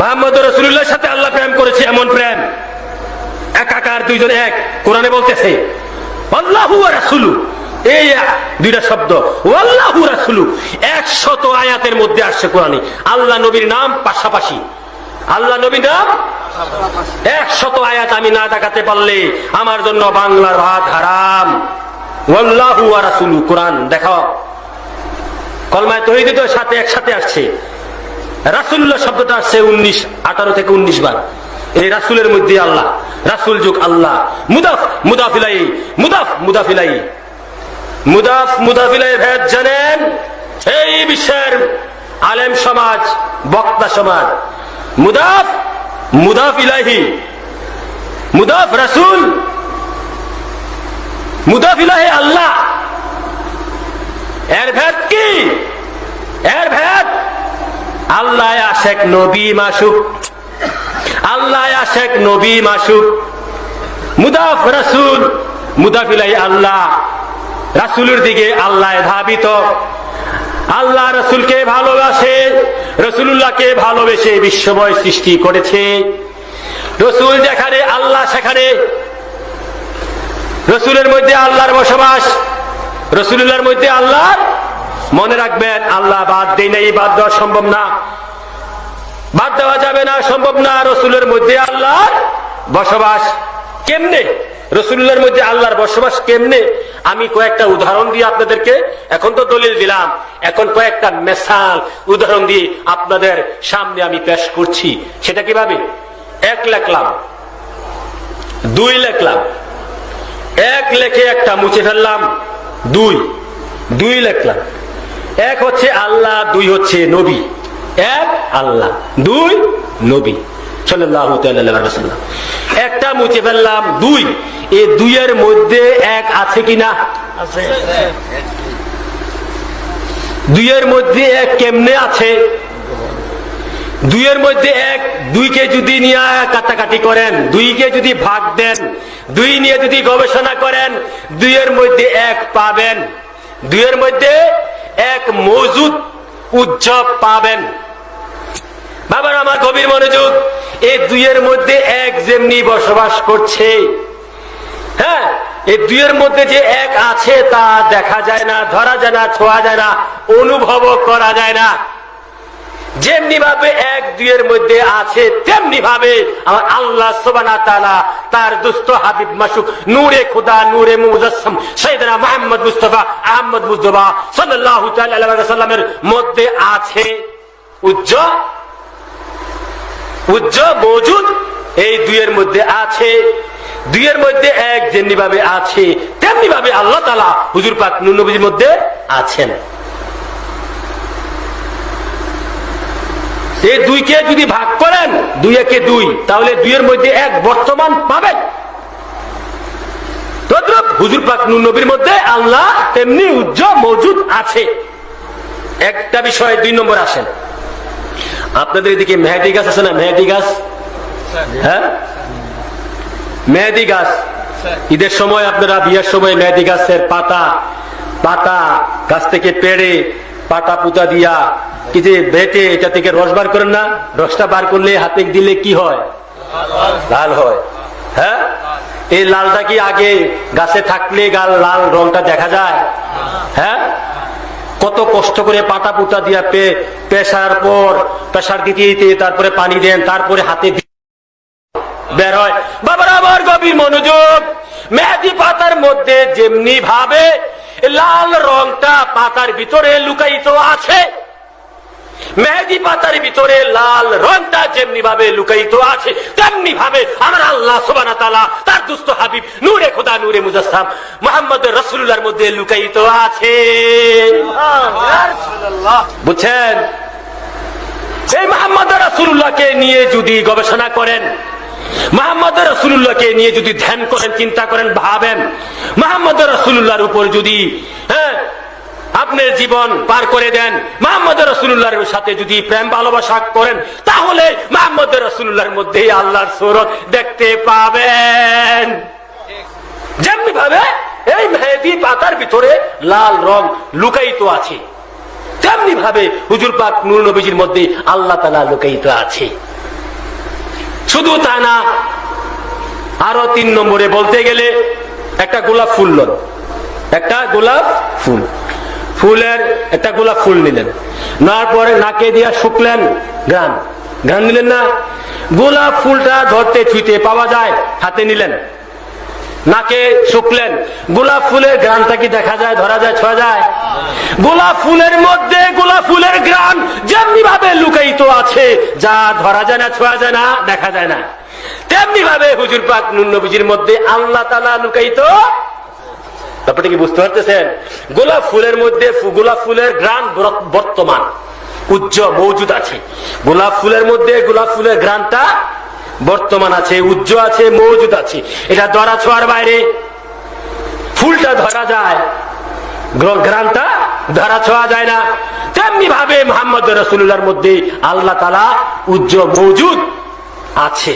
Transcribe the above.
মুহাম্মদ রাসূলুল্লাহর সাথে আল্লাহ প্রেম করেছে, এমন প্রেম একাকার, দুইজন এক। কোরআনে বলতেছে আল্লাহু ওয়া রাসূলু, এই দুইটা শব্দ আল্লাহু রাসূলু 100 আয়াতের মধ্যে আসছে কোরআনে। আল্লাহ নবীর নাম পাশাপাশি, আল্লাহ নবীর নাম 100 আয়াত আমি না দেখাতে পারলে আমার জন্য বাংলার ভাত হারাম। আল্লাহু ওয়া রাসূলু কোরআন দেখাও, কলমায়ে তাওহীদের সাথে একসাথে আসছে। রাসূলুল্লাহ শব্দটা আসছে 18 থেকে 19 বার। এই রাসূলের মধ্যে আল্লাহ, রাসূল যুগ আল্লাহ, মুদাফ মুদাফ ইলাইহি, মুদাফ মুদাফ ইলাইহি, মুদাফ মুদাফ ইলাইহি ভেদ জানেন এই বিশ্বের আলেম সমাজ, বক্তা সমাজ। মুদাফ মুদাফ ইলাইহি, মুদাফ রাসূল, মুদাফ ইলাইহি আল্লাহ। এর ভেদ কি? এর ভেদ আল্লাহ আশেক নবী মাসুক, আল্লাহ আশেক নবী মাসুক। মুদাফ রাসূল, মুদাফ ইলাইহি আল্লাহ। রাসূলের দিকে আল্লাহ ধাবিত, আল্লাহ রাসূলকে ভালোবাসে, রাসূলুল্লাহকে ভালোবেসে বিশ্বময় সৃষ্টি করেছে। রাসূল যেখানে আল্লাহ সেখানে, রাসূলের মধ্যে আল্লাহর বসবাস, রাসূলুল্লাহর মধ্যে আল্লাহ। মনে রাখবেন আল্লাহ বাদ দেয় নাই, বাদ দেওয়া সম্ভব না, বাদ দেওয়া যাবে না, সম্ভব না। রাসূলের মধ্যে আল্লাহর বসবাস কেমনে, রাসূলুল্লাহর মধ্যে আল্লাহর বসবাস কেমনে, আমি কয়েকটা উদাহরণ দিয়ে আপনাদেরকে, এখন তো দলিল দিলাম, এখন কয়েকটা মিসাল উদাহরণ দিয়ে আপনাদের সামনে আমি পেশ করছি। সেটা কিভাবে? 1 লিখলাম, 2 লিখলাম, 1 লিখে একটা মুছে ফেললাম, 2 লিখলাম। 1 হচ্ছে আল্লাহ, 2 হচ্ছে নবী। 1 আল্লাহ, 2 নবী সাল্লাল্লাহু তাআলা আলাইহি ওয়াসাল্লাম। একটা মুছে ফেললাম, 2। এই 2 এর মধ্যে 1 আছে কিনা? আছে। 2 এর মধ্যে 1 কেমনে আছে? 2 এর মধ্যে 1, 2 কে যদি নিয়ে কাটাকাটি করেন, 2 কে যদি ভাগ দেন, 2 নিয়ে যদি গবেষণা করেন, 2 এর মধ্যে 1 পাবেন। 2 এর মধ্যে 1 মওজুদ, উজ্জ্বল পাবেন। বাবার আমার গভীর মনোযোগ, এই 2 এর মধ্যে 1 যেমনি বসবাস করছে, হ্যাঁ, এই 2 এর মধ্যে যে 1 আছে তা দেখা যায় না, ধরা যায় না, ছোঁয়া যায় না, অনুভব করা যায় না। যেমনি ভাবে 1, 2 এর মধ্যে আছে, তেমনি ভাবে আমার আল্লাহ সুবহানাহু ওয়া তাআলা তার দুস্থ হাবিব মাসুক নূরে খুদা, নূরে মুজাসসাম সাইয়েদনা মুহাম্মদ মুস্তাফা আহমদ মুজতবা সাল্লাল্লাহু তাআলা আলাইহি ওয়াসাল্লামের মধ্যে আছে, উজ্জ্বল উজ্জ্বল মওজুদ। এই 2 এর মধ্যে আছে। 2 এর মধ্যে 1 যেমনি ভাবে আছে, তেমনি ভাবে আল্লাহ তাআলা হুজুর পাক নূর নবীর মধ্যে আছেন। এই 2 কে যদি ভাগ করেন, 2 একে 2, তাহলে 2 এর মধ্যে 1 বর্তমান পাবেন। তদ্রুপ হুজুর পাক নূর নবীর মধ্যে আল্লাহ তেমনি উজ্জ্বল মওজুদ আছে। একটা বিষয় 2 নম্বর আসেন। আপনাদের এদিকে মেহেদি গাছ আছে না? মেহেদি গাছ, হ্যাঁ, মেহেদি গাছ। ঈদের সময় আপনারা বিয়ের সময় মেহেদি গাছের পাতা গাছ থেকে পেড়ে পাতা পুতা দিয়া কি যে বেটে এটা থেকে রস বার করেন না? রসটা বার করলে হাতে দিলে কি হয়? লাল হয়। হ্যাঁ, এই লালটা কি আগে গাছে থাকলে লাল রংটা দেখা যায়? হ্যাঁ, কত কষ্ট করে পাতা পুতা দিয়া প্রেসার দিতে দিতে তারপরে পানি দেন, তারপরে হাতে বের হয়। বাবার আবার গভীর মনোযোগ, মেহেদি পাতার মধ্যে যেমনি ভাবে লাল রংটা পাতার ভিতরে লুকায়িত আছে, মেহেদি পাতার ভিতরে লাল রংটা যেমনি ভাবে লুকায়িত আছে, তেমনি ভাবে আমার আল্লাহ সুবহানাহু ওয়া তাআলা তার দুস্থ হাবিব নূরে খুদা, নূরে মুজাসসাম মুহাম্মদ রাসূলুল্লাহর মধ্যে লুকায়িত আছে। বুঝছেন? এই মুহাম্মদ রাসূলুল্লাহকে নিয়ে যদি গবেষণা করেন, মুহাম্মদ রাসূলুল্লাহকে নিয়ে যদি ধ্যান করেন, চিন্তা করেন, ভাবেন, মুহাম্মদ রাসূলুল্লাহর উপর যদি আপনার জীবন পার করে দেন, মুহাম্মদ রাসূলুল্লাহর সাথে যদি প্রেম ভালোবাসা করেন, তাহলে মুহাম্মদ রাসূলুল্লাহর মধ্যেই আল্লাহর সুরত দেখতে পাবেন। যেমনি ভাবে এই মেহেদি পাতার ভিতরে লাল রং লুকায়িত আছে, তেমনি ভাবে হুজুর পাক নূর নবীজির মধ্যে আল্লাহ তাআলা লুকায়িত আছে। শুধু তা না, আরো 3 নম্বরে বলতে গেলে একটা গোলাপ ফুল লন, একটা গোলাপ ফুল, ফুলের একটা গোলাপ ফুল নিলেন, নেওয়ার পরে নাকে দিয়া শুকলেন, ঘ্রাণ ঘ্রাণ নিলেন না, গোলাপ ফুলটা ধরতে ছুঁতে পাওয়া যায়, হাতে নিলেন, নাকে শুকলেন, গোলাপ ফুলের ঘ্রাণটা কি দেখা যায়, ধরা যায়, ছোঁয়া যায়? গোলাপ ফুলের মধ্যে গোলাপ ফুলের ঘ্রাণ যেমনি ভাবে লুকায়িত আছে, যা ধরা যায় না, ছোঁয়া যায় না, দেখা যায় না, তেমনি ভাবে হুজুর পাক নূর নবীজির মধ্যে আল্লাহ তাআলা লুকায়িত। ব্যাপারটা কি বুঝতে পারতেছেন? গোলাপ ফুলের মধ্যে গোলাপ ফুলের ঘ্রাণ বর্তমান, উজ্জ্বল, মৌজুদ আছে। গোলাপ ফুলের মধ্যে গোলাপ ফুলের ঘ্রাণটা বর্তমান আছে, উজ্জ্বল আছে, মৌজুদ আছে। এটা ধরা ছোঁয়ার বাইরে। ফুলটা ধরা যায়, ঘ্রাণটা ধরা ছোঁয়া যায় না। তেমনি ভাবে মুহাম্মদ রাসূলুল্লাহর মধ্যে আল্লাহ তাআলা উজ্জ্বল, মৌজুদ আছে।